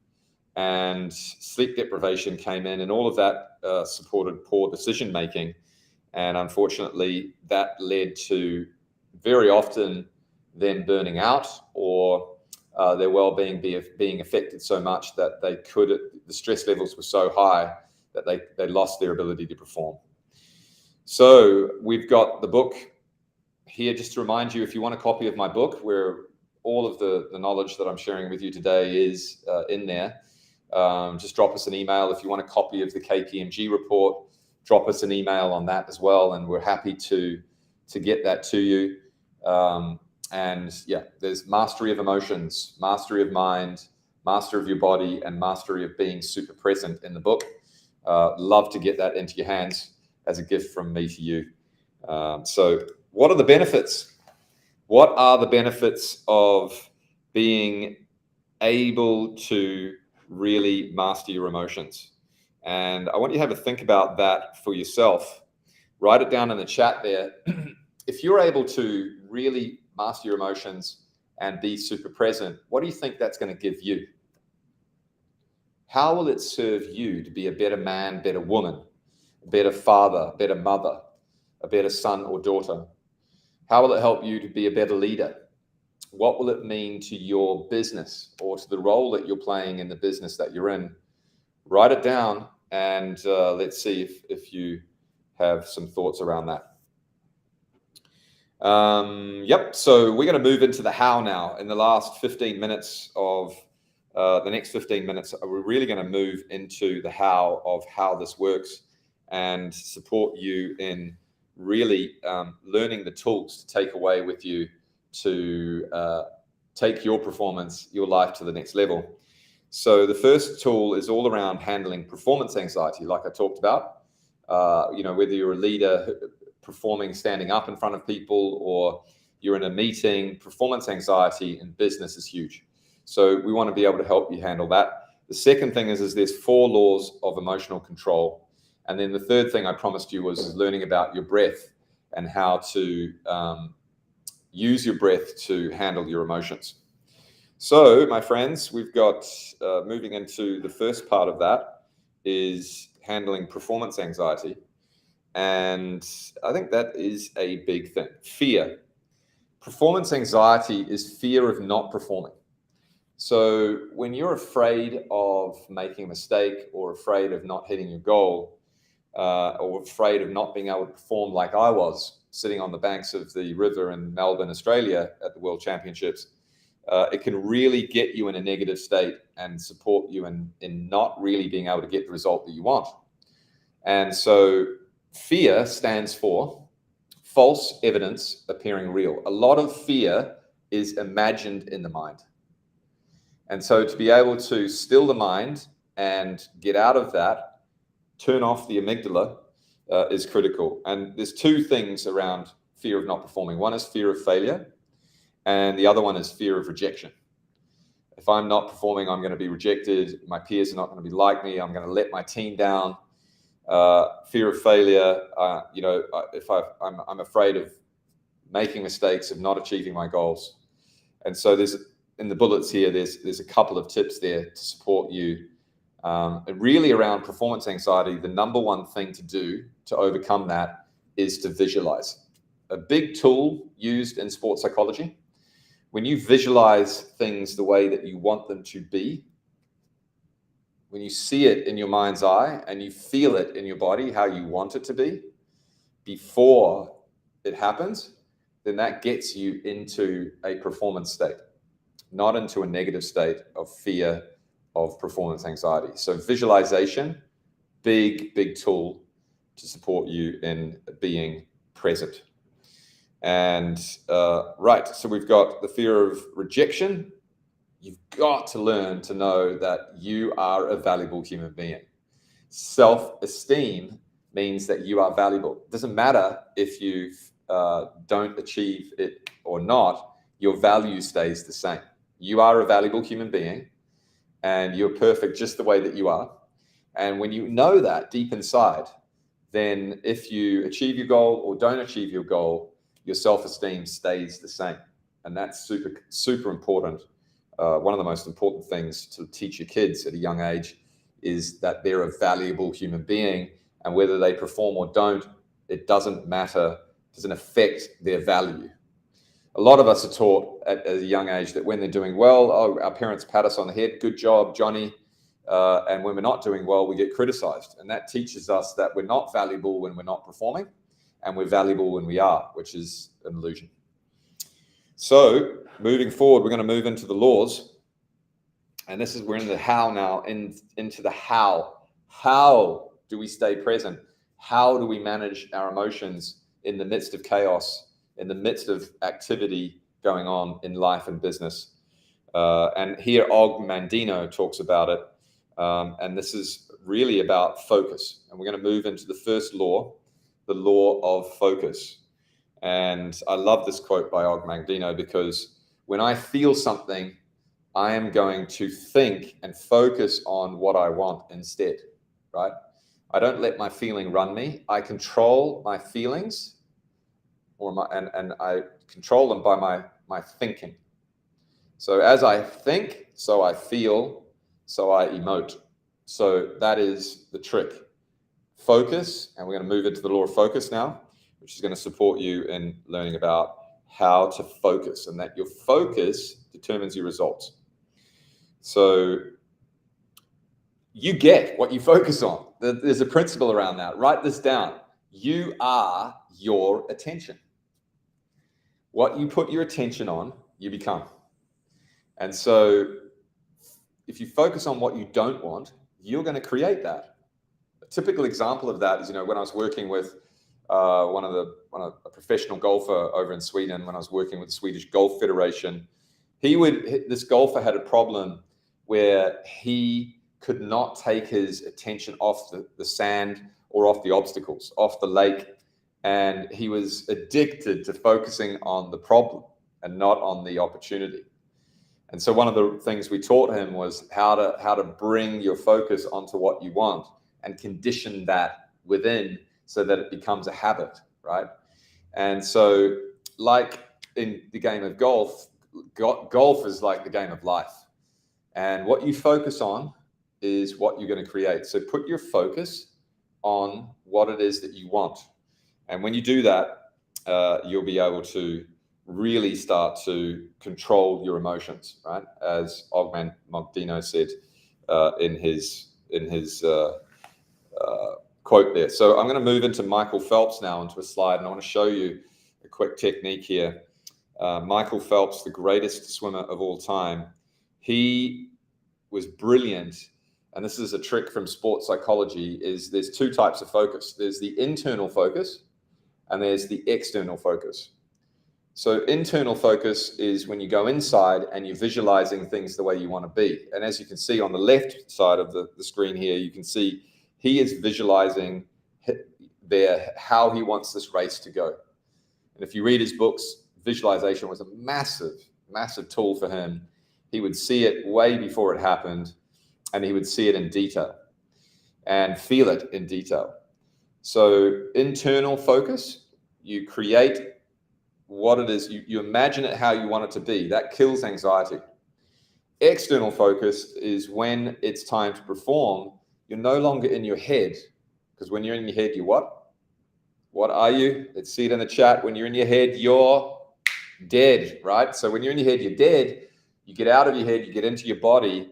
and sleep deprivation came in, and all of that supported poor decision making. And unfortunately, that led to very often them burning out, or their well-being being affected so much that the stress levels were so high that they lost their ability to perform. So we've got the book here just to remind you, if you want a copy of my book, where all of the knowledge that I'm sharing with you today is in there, just drop us an email. If you want a copy of the KPMG report, drop us an email on that as well, and we're happy to get that to you. And yeah, there's mastery of emotions, mastery of mind, mastery of your body, and mastery of being super present in the book. Love to get that into your hands as a gift from me to you. So what are the benefits? What are the benefits of being able to really master your emotions? And I want you to have a think about that for yourself. Write it down in the chat there. If you're able to really master your emotions and be super present, what do you think that's going to give you? How will it serve you to be a better man, better woman, a better father, better mother, a better son or daughter? How will it help you to be a better leader? What will it mean to your business or to the role that you're playing in the business that you're in? Write it down, and let's see if you have some thoughts around that. Yep, so we're going to move into the how now. In the last 15 minutes of the next 15 minutes, we're really going to move into the how of how this works and support you in really learning the tools to take away with you to take your performance, your life to the next level. So the first tool is all around handling performance anxiety, like I talked about. Whether you're a leader performing, standing up in front of people, or you're in a meeting, performance anxiety in business is huge. So we want to be able to help you handle that. The second thing is there's 4 laws of emotional control. And then the third thing I promised you was learning about your breath and how to use your breath to handle your emotions. So, my friends, we've got moving into the first part of that is handling performance anxiety. And I think that is a big thing. Fear. Performance anxiety is fear of not performing. So when you're afraid of making a mistake or afraid of not hitting your goal or afraid of not being able to perform like I was sitting on the banks of the river in Melbourne, Australia at the World Championships, it can really get you in a negative state and support you in not really being able to get the result that you want. And so fear stands for false evidence appearing real. A lot of fear is imagined in the mind. And so to be able to still the mind and get out of that, turn off the amygdala is critical. And there's 2 things around fear of not performing. One is fear of failure, and the other one is fear of rejection. If I'm not performing, I'm going to be rejected. My peers are not going to be like me. I'm going to let my team down. Fear of failure. If I'm afraid of making mistakes, of not achieving my goals. And so there's in the bullets here, there's a couple of tips there to support you. And really around performance anxiety, the number one thing to do to overcome that is to visualize. A big tool used in sports psychology. When you visualize things the way that you want them to be, when you see it in your mind's eye and you feel it in your body, how you want it to be before it happens, then that gets you into a performance state, not into a negative state of fear of performance anxiety. So visualization, big tool to support you in being present. And right, so we've got the fear of rejection. You've got to learn to know that you are a valuable human being. Self-esteem means that you are valuable. It doesn't matter if you don't achieve it or not, your value stays the same. You are a valuable human being and you're perfect just the way that you are. And when you know that deep inside, then if you achieve your goal or don't achieve your goal, your self-esteem stays the same. And that's super important. One of the most important things to teach your kids at a young age is that they're a valuable human being, and whether they perform or don't, it doesn't matter, doesn't affect their value. A lot of us are taught at a young age that when they're doing well, our parents pat us on the head, good job, Johnny. And when we're not doing well, we get criticized. And that teaches us that we're not valuable when we're not performing, and we're valuable when we are, which is an illusion. So moving forward, we're going to move into the laws. And we're in the how now, into the how. How do we stay present? How do we manage our emotions in the midst of chaos, in the midst of activity going on in life and business? And here Og Mandino talks about it. And this is really about focus. And we're going to move into the first law, the law of focus. And I love this quote by Og Mandino, because when I feel something, I am going to think and focus on what I want instead, right? I don't let my feeling run me. I control my feelings, and I control them by my thinking. So as I think, so I feel, so I emote. So that is the trick. Focus, and we're going to move into the law of focus now, which is going to support you in learning about how to focus, and that your focus determines your results. So you get what you focus on. There's a principle around that. Write this down. You are your attention. What you put your attention on, you become. And so if you focus on what you don't want, you're going to create that. A typical example of that is, when I was working with a professional golfer over in Sweden, when I was working with the Swedish Golf Federation, this golfer had a problem where he could not take his attention off the sand or off the obstacles, off the lake. And he was addicted to focusing on the problem and not on the opportunity. And so one of the things we taught him was how to bring your focus onto what you want and condition that within so that it becomes a habit, right? And so like in the game of golf, golf is like the game of life. And what you focus on is what you're going to create. So put your focus on what it is that you want. And when you do that, you'll be able to really start to control your emotions, right? As Og Mandino said in his quote there. So I'm going to move into Michael Phelps now, into a slide, and I want to show you a quick technique here. Michael Phelps, the greatest swimmer of all time, he was brilliant. And this is a trick from sports psychology, is there's two types of focus. There's the internal focus and there's the external focus. So internal focus is when you go inside and you're visualizing things the way you want to be. And as you can see on the left side of the screen here, you can see he is visualizing there how he wants this race to go. And if you read his books, visualization was a massive, massive tool for him. He would see it way before it happened, and he would see it in detail and feel it in detail. So internal focus, you create what it is, you imagine it how you want it to be. That kills anxiety. External focus is when it's time to perform, you're no longer in your head, because when you're in your head, you what? What are you? Let's see it in the chat. When you're in your head, you're dead, right? So when you're in your head, you're dead. You get out of your head, you get into your body,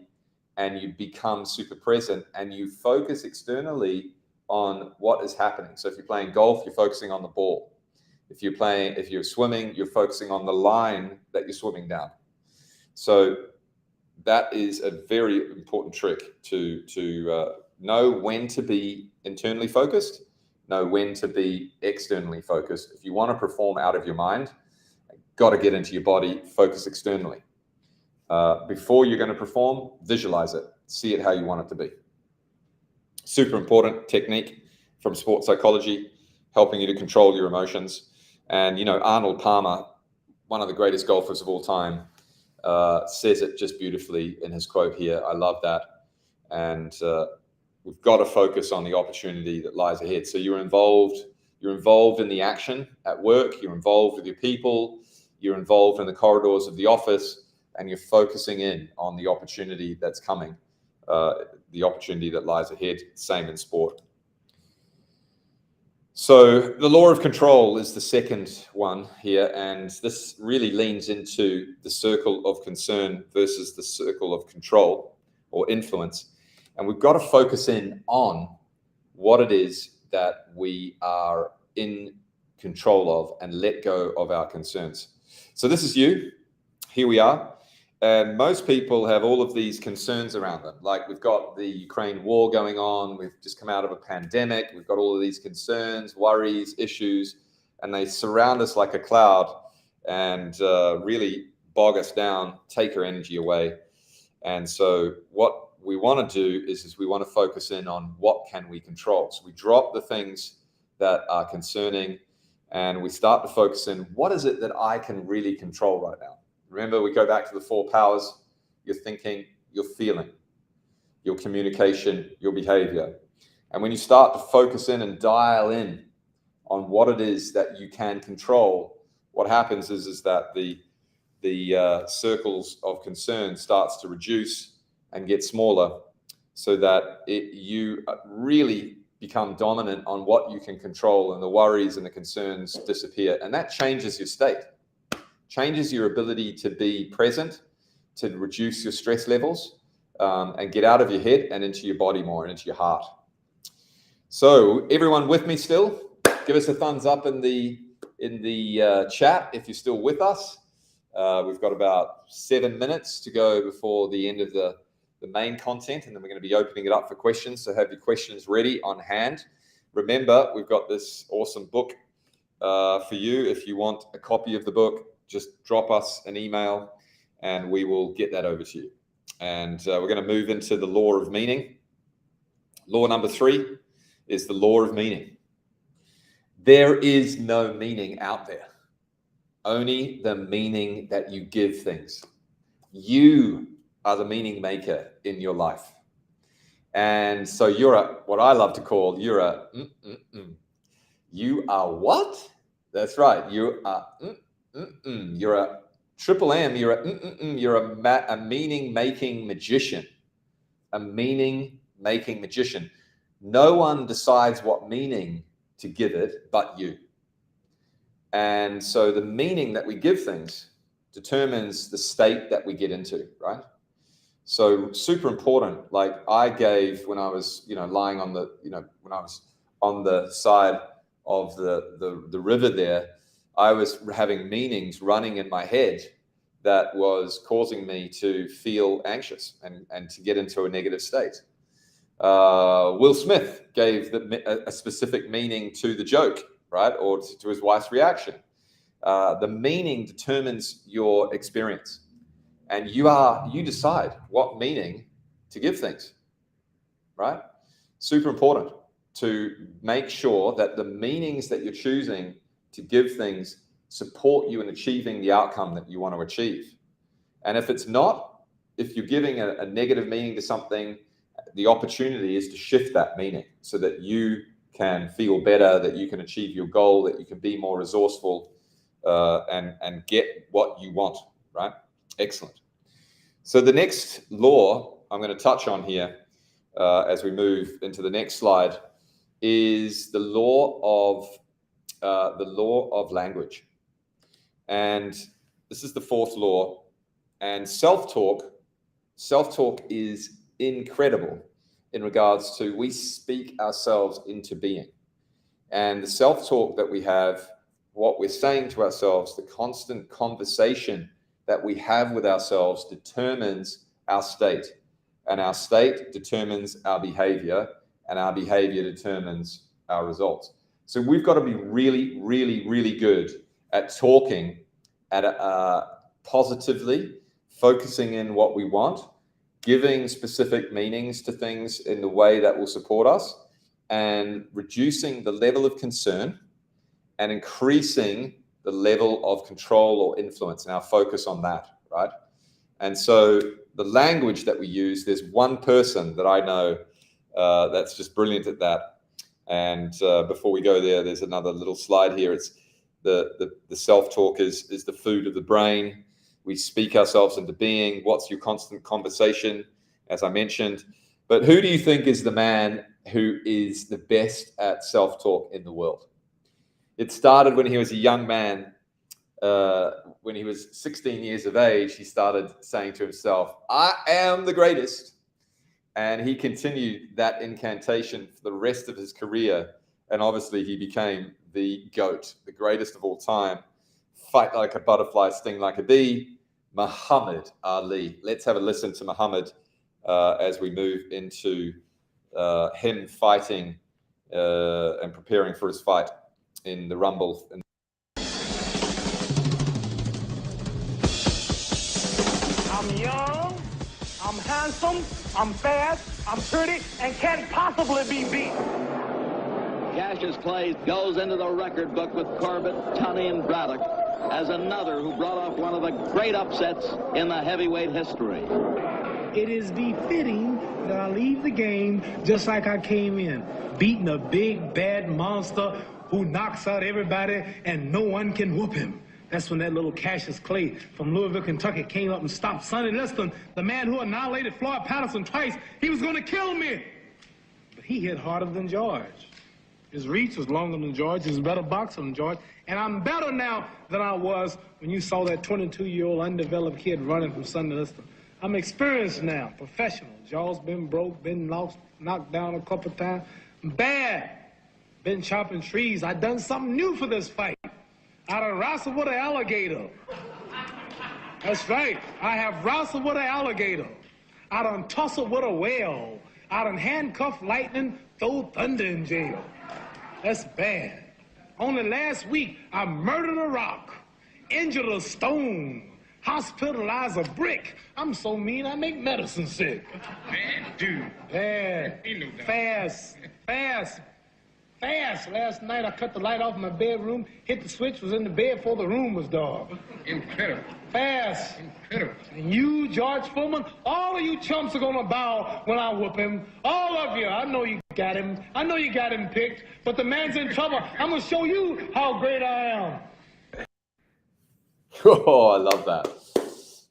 and you become super present, and you focus externally on what is happening. So if you're playing golf, you're focusing on the ball. If you're swimming, you're focusing on the line that you're swimming down. So that is a very important trick to know when to be internally focused, know when to be externally focused. If you want to perform out of your mind, got to get into your body, focus externally. Before you're going to perform, visualize it, see it how you want it to be. Super important technique from sports psychology, helping you to control your emotions. And, Arnold Palmer, one of the greatest golfers of all time, says it just beautifully in his quote here. I love that. And we've got to focus on the opportunity that lies ahead. So you're involved in the action at work, you're involved with your people, you're involved in the corridors of the office, and you're focusing in on the opportunity that's coming, the opportunity that lies ahead. Same in sport. So the law of control is the second one here, and this really leans into the circle of concern versus the circle of control or influence. And we've got to focus in on what it is that we are in control of and let go of our concerns. So this is you. Here we are. And most people have all of these concerns around them. Like, we've got the Ukraine war going on. We've just come out of a pandemic. We've got all of these concerns, worries, issues, and they surround us like a cloud and really bog us down, take our energy away. And so what we want to do is we want to focus in on what can we control. So we drop the things that are concerning and we start to focus in what is it that I can really control right now. Remember, we go back to the 4 powers: your thinking, your feeling, your communication, your behavior. And when you start to focus in and dial in on what it is that you can control, what happens is that the the circles of concern starts to reduce and get smaller, so that you really become dominant on what you can control, and the worries and the concerns disappear. And that changes your state, changes your ability to be present, to reduce your stress levels, and get out of your head and into your body more and into your heart. So everyone with me still? Give us a thumbs up in the chat if you're still with us. We've got about 7 minutes to go before the end of the main content, and then we're going to be opening it up for questions. So have your questions ready on hand. Remember, we've got this awesome book for you. If you want a copy of the book, just drop us an email and we will get that over to you. And we're going to move into the law of meaning. Law number 3 is the law of meaning. There is no meaning out there, only the meaning that you give things. You are the meaning maker in your life. And so you're what I love to call, you are what? That's right. You are You're a triple M. You're a meaning making magician. A meaning making magician. No one decides what meaning to give it but you. And so the meaning that we give things determines the state that we get into, right? So super important. Like I gave when I was, lying on the, when I was on the side of the river there, I was having meanings running in my head that was causing me to feel anxious and to get into a negative state. Will Smith gave a specific meaning to the joke, right? Or to his wife's reaction. The meaning determines your experience. And you decide what meaning to give things, right? Super important to make sure that the meanings that you're choosing to give things support you in achieving the outcome that you want to achieve. And if it's not, if you're giving a negative meaning to something, the opportunity is to shift that meaning so that you can feel better, that you can achieve your goal, that you can be more resourceful, and get what you want, right? Excellent. So the next law I'm going to touch on here as we move into the next slide is the law of language. And this is the 4th law. And self-talk is incredible in regards to we speak ourselves into being. And the self-talk that we have, what we're saying to ourselves, the constant conversation that we have with ourselves determines our state, and our state determines our behavior, and our behavior determines our results. So we've got to be really, really, really good at talking positively, focusing in what we want, giving specific meanings to things in the way that will support us, and reducing the level of concern and increasing the level of control or influence and our focus on that, right? And so the language that we use, there's one person that I know that's just brilliant at that. And before we go there, there's another little slide here. It's the self-talk is the food of the brain. We speak ourselves into being. What's your constant conversation, as I mentioned? But who do you think is the man who is the best at self-talk in the world? It started when he was a young man. When he was 16 years of age, he started saying to himself, I am the greatest. And he continued that incantation for the rest of his career. And obviously he became the GOAT, the greatest of all time. Fight like a butterfly, sting like a bee, Muhammad Ali. Let's have a listen to Muhammad as we move into him fighting and preparing for his fight in the Rumble. I'm young, I'm handsome, I'm fast, I'm pretty, and can't possibly be beat. Cassius Clay goes into the record book with Corbett, Tunney, and Braddock as another who brought off one of the great upsets in the heavyweight history. It is befitting that I leave the game just like I came in, beating a big, bad monster who knocks out everybody and no one can whoop him. That's when that little Cassius Clay from Louisville, Kentucky came up and stopped Sonny Liston, the man who annihilated Floyd Patterson twice. He was going to kill me. But he hit harder than George. His reach was longer than George. He was a better boxer than George. And I'm better now than I was when you saw that 22-year-old undeveloped kid running from Sonny Liston. I'm experienced now, professional. Jaw's been broke, been lost, knocked down a couple times. Bad. Been chopping trees. I done something new for this fight. I done wrestled with an alligator. That's right. I have wrestled with an alligator. I done tussled with a whale. I done handcuffed lightning, throw thunder in jail. That's bad. Only last week, I murdered a rock, injured a stone, hospitalized a brick. I'm so mean, I make medicine sick. Man, dude. Bad. Fast. Last night, I cut the light off in my bedroom, hit the switch, was in the bed before the room was dark. Incredible. Fast. Incredible. And you, George Foreman, all of you chumps are gonna bow when I whoop him. All of you. I know you got him. I know you got him picked, but the man's in trouble. I'm gonna show you how great I am. Oh, I love that.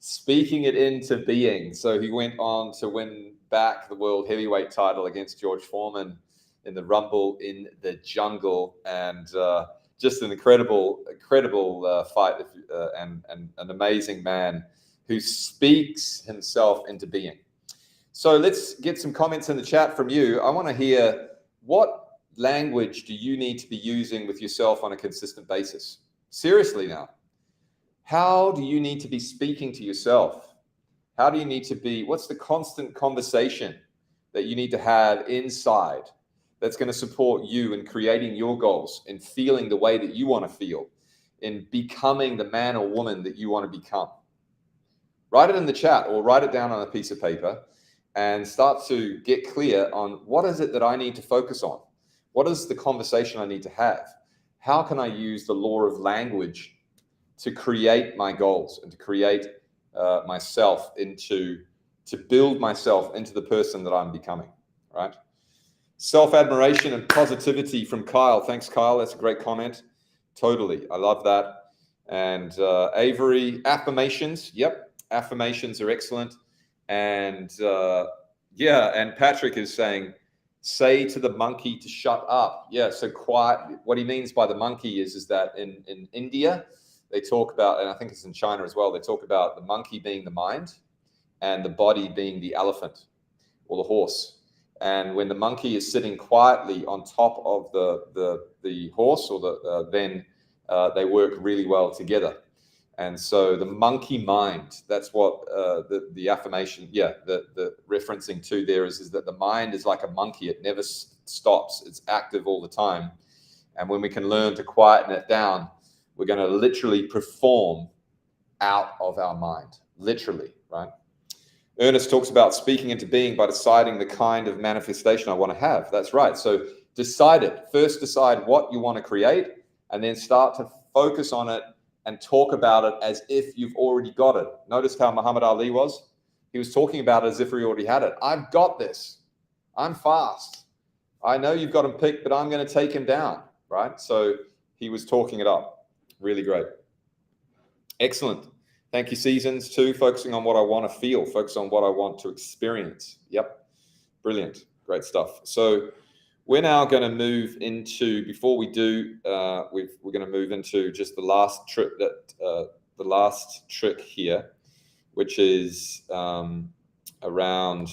Speaking it into being. So he went on to win back the world heavyweight title against George Foreman in the Rumble in the Jungle, and just an incredible fight, and an amazing man who speaks himself into being. So let's get some comments in the chat from you. I want to hear, what language do you need to be using with yourself on a consistent basis? Seriously now. How do you need to be speaking to yourself? How do you need to be, what's the constant conversation that you need to have inside that's going to support you in creating your goals, in feeling the way that you want to feel, in becoming the man or woman that you want to become? Write it in the chat or write it down on a piece of paper and start to get clear on, what is it that I need to focus on? What is the conversation I need to have? How can I use the law of language to create my goals and to create myself to build myself into the person that I'm becoming, right? Self-admiration and positivity from Kyle. Thanks, Kyle. That's a great comment. Totally. I love that. And Avery, affirmations. Yep. Affirmations are excellent. And yeah, and Patrick is saying, say to the monkey to shut up. Yeah, so quiet. What he means by the monkey is that in India, they talk about, and I think it's in China as well, they talk about the monkey being the mind and the body being the elephant or the horse. And when the monkey is sitting quietly on top of the horse, or then they work really well together. And so the monkey mind, that's what the affirmation, the referencing to there is that the mind is like a monkey. It never stops. It's active all the time. And when we can learn to quieten it down, we're going to literally perform out of our mind, literally, right? Ernest talks about speaking into being by deciding the kind of manifestation I want to have. That's right. So decide it. First decide what you want to create, and then start to focus on it and talk about it as if you've already got it. Notice how Muhammad Ali was? He was talking about it as if he already had it. I've got this. I'm fast. I know you've got him picked, but I'm going to take him down, right? So he was talking it up. Really great. Excellent. Thank you, Seasons, too. Focusing on what I want to feel. Focus on what I want to experience. Yep. Brilliant. Great stuff. So we're now going to move into, before we do, we're going to move into just the last trick here, which is around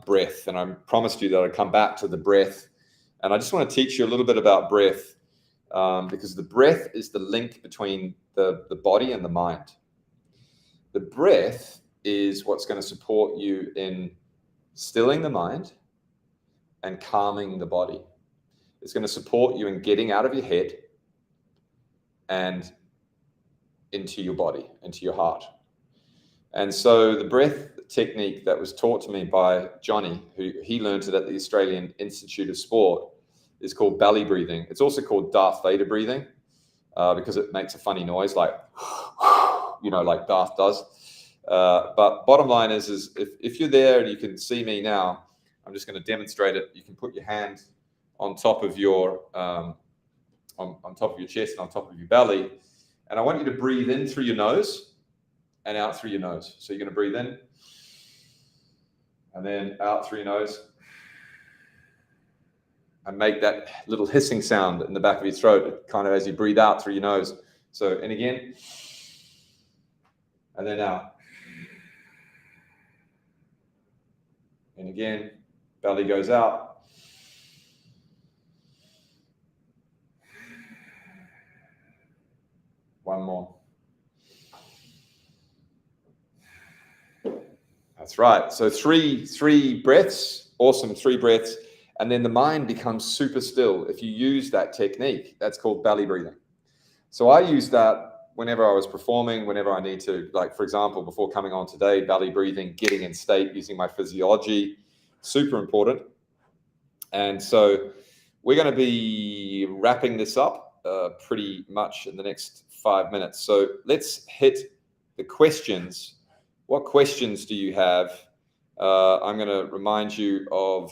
breath. And I promised you that I'd come back to the breath. And I just want to teach you a little bit about breath. Because the breath is the link between the body and the mind. The breath is what's going to support you in stilling the mind and calming the body. It's going to support you in getting out of your head and into your body, into your heart. And so the breath technique that was taught to me by Johnny, who he learned it at the Australian Institute of Sport, is called belly breathing. It's also called Darth Vader breathing because it makes a funny noise, like, like Darth does. But bottom line is if you're there and you can see me now, I'm just going to demonstrate it. You can put your hand on top of your on top of your chest and on top of your belly. And I want you to breathe in through your nose and out through your nose. So you're going to breathe in and then out through your nose. And make that little hissing sound in the back of your throat, kind of as you breathe out through your nose. So in again, and then out. And again, belly goes out. One more. That's right. So three breaths. Awesome, 3 breaths. And then the mind becomes super still. If you use that technique, that's called belly breathing. So I use that whenever I was performing, whenever I need to, like, for example, before coming on today, belly breathing, getting in state, using my physiology, super important. And so we're going to be wrapping this up pretty much in the next 5 minutes. So let's hit the questions. What questions do you have? I'm going to remind you of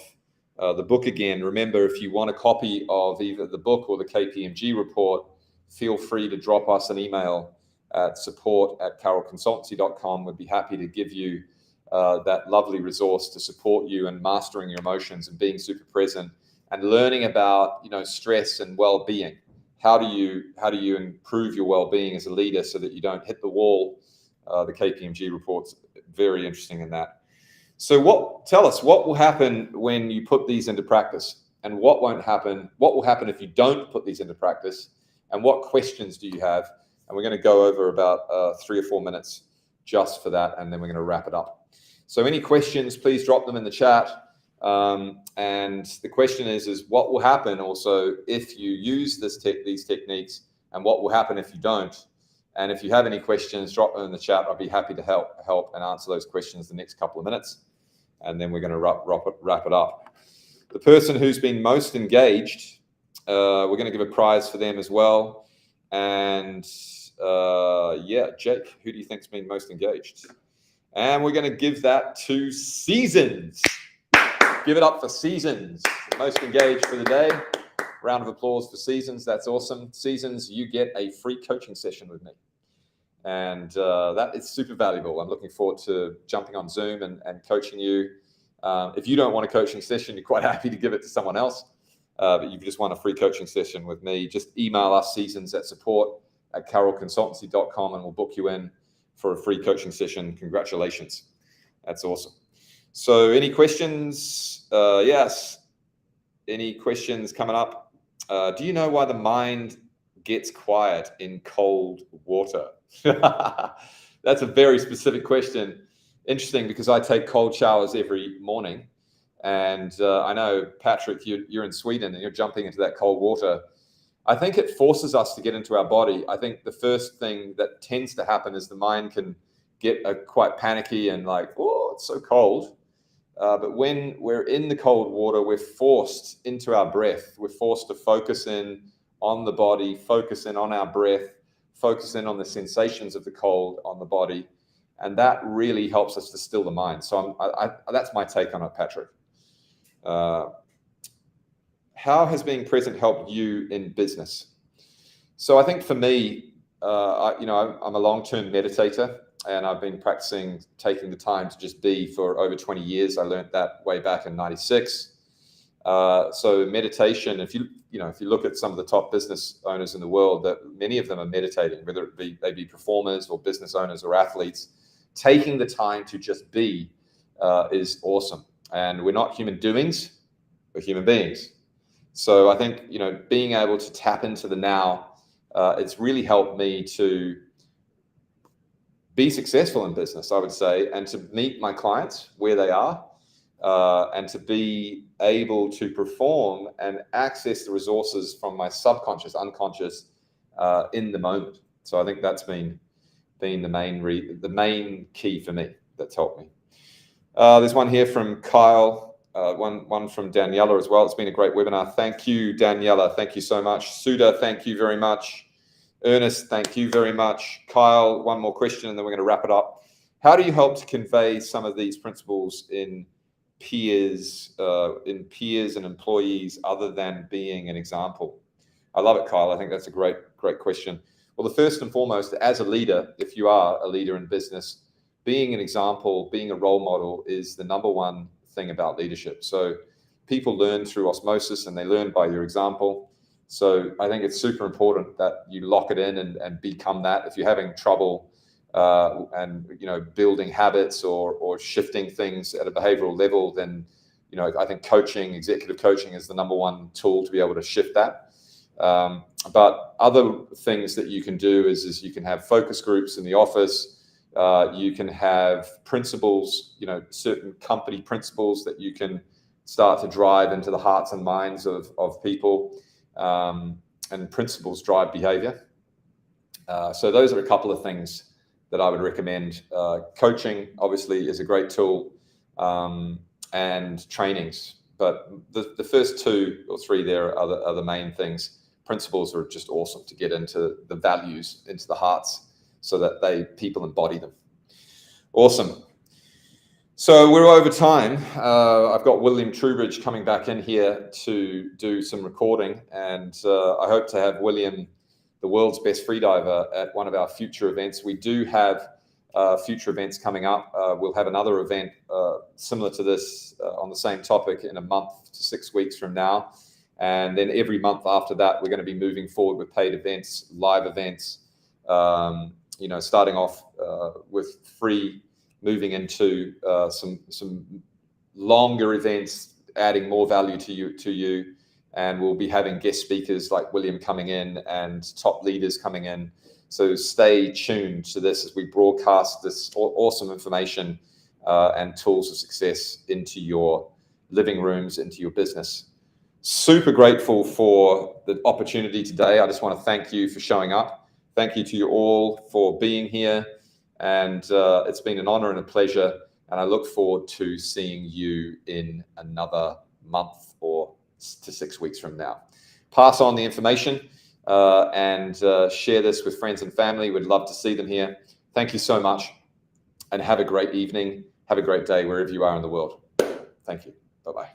the book again. Remember, if you want a copy of either the book or the KPMG report, feel free to drop us an email at support@carrollconsultancy.com. We'd be happy to give you that lovely resource to support you in mastering your emotions and being super present and learning about, stress and well-being. How do you improve your well-being as a leader so that you don't hit the wall? The KPMG report's very interesting in that. So tell us what will happen when you put these into practice, and what won't happen? What will happen if you don't put these into practice, and what questions do you have? And we're going to go over about 3 or 4 minutes just for that, and then we're going to wrap it up. So any questions, please drop them in the chat. And the question is what will happen also if you use these techniques, and what will happen if you don't? And if you have any questions, drop them in the chat. I'll be happy to help and answer those questions the next couple of minutes. And then we're going to wrap it up. The person who's been most engaged, we're going to give a prize for them as well. And Jake, who do you think's been most engaged? And we're going to give that to Seasons. Give it up for Seasons, most engaged for the day. Round of applause for Seasons. That's awesome. Seasons, you get a free coaching session with me. And that is super valuable. I'm looking forward to jumping on Zoom and coaching you. If you don't want a coaching session, you're quite happy to give it to someone else. But you just want a free coaching session with me, just email us, Seasons, at support@carrollconsultancy.com, and we'll book you in for a free coaching session. Congratulations. That's awesome. So any questions? Yes. Any questions coming up? Do you know why the mind gets quiet in cold water? That's a very specific question. Interesting, because I take cold showers every morning. And I know, Patrick, you're in Sweden and you're jumping into that cold water. I think it forces us to get into our body. I think the first thing that tends to happen is the mind can get quite panicky and like, oh, it's so cold. But when we're in the cold water, we're forced into our breath. We're forced to focus in on the body, focus in on our breath, focus in on the sensations of the cold on the body. And that really helps us to still the mind. So that's my take on it, Patrick. How has being present helped you in business? So I think for me, I'm a long-term meditator, and I've been practicing taking the time to just be for over 20 years. I learned that way back in '96. So meditation, if you look at some of the top business owners in the world, that many of them are meditating, whether they be performers or business owners or athletes. Taking the time to just be is awesome. And we're not human doings, we're human beings. So I think, being able to tap into the now, it's really helped me to be successful in business, I would say, and to meet my clients where they are, and to be able to perform and access the resources from my subconscious, unconscious in the moment. So I think that's been the main key for me that's helped me. There's one here from Kyle, one from Daniela as well. It's been a great webinar. Thank you, Daniela. Thank you so much. Suda, thank you very much. Ernest, thank you very much. Kyle, one more question and then we're going to wrap it up. How do you help to convey some of these principles in peers and employees other than being an example? I love it, Kyle. I think that's a great question. Well, the first and foremost, as a leader, if you are a leader in business, being an example, being a role model is the number one thing about leadership. So people learn through osmosis and they learn by your example. So I think it's super important that you lock it in and become that. If you're having trouble and building habits or shifting things at a behavioral level, then I think executive coaching is the number one tool to be able to shift that. But other things that you can do is you can have focus groups in the office. You can have principles, certain company principles that you can start to drive into the hearts and minds of people. And principles drive behavior. So those are a couple of things that I would recommend. Coaching obviously is a great tool, and trainings. But the first 2 or 3 there are the main things. Principles are just awesome to get into the values, into the hearts, so that people embody them. Awesome. So we're over time. I've got William Trubridge coming back in here to do some recording, and I hope to have William, the world's best freediver, at one of our future events. We do have future events coming up. We'll have another event similar to this on the same topic in a month to 6 weeks from now. And then every month after that, we're going to be moving forward with paid events, live events, starting off with free, moving into some longer events, adding more value to you. And we'll be having guest speakers like William coming in and top leaders coming in. So stay tuned to this as we broadcast this awesome information and tools of success into your living rooms, into your business. Super grateful for the opportunity today. I just want to thank you for showing up. Thank you to you all for being here. And it's been an honor and a pleasure. And I look forward to seeing you in another month or to 6 weeks from now. Pass on the information and share this with friends and family. We'd love to see them here. Thank you so much. And have a great evening. Have a great day wherever you are in the world. Thank you. Bye-bye.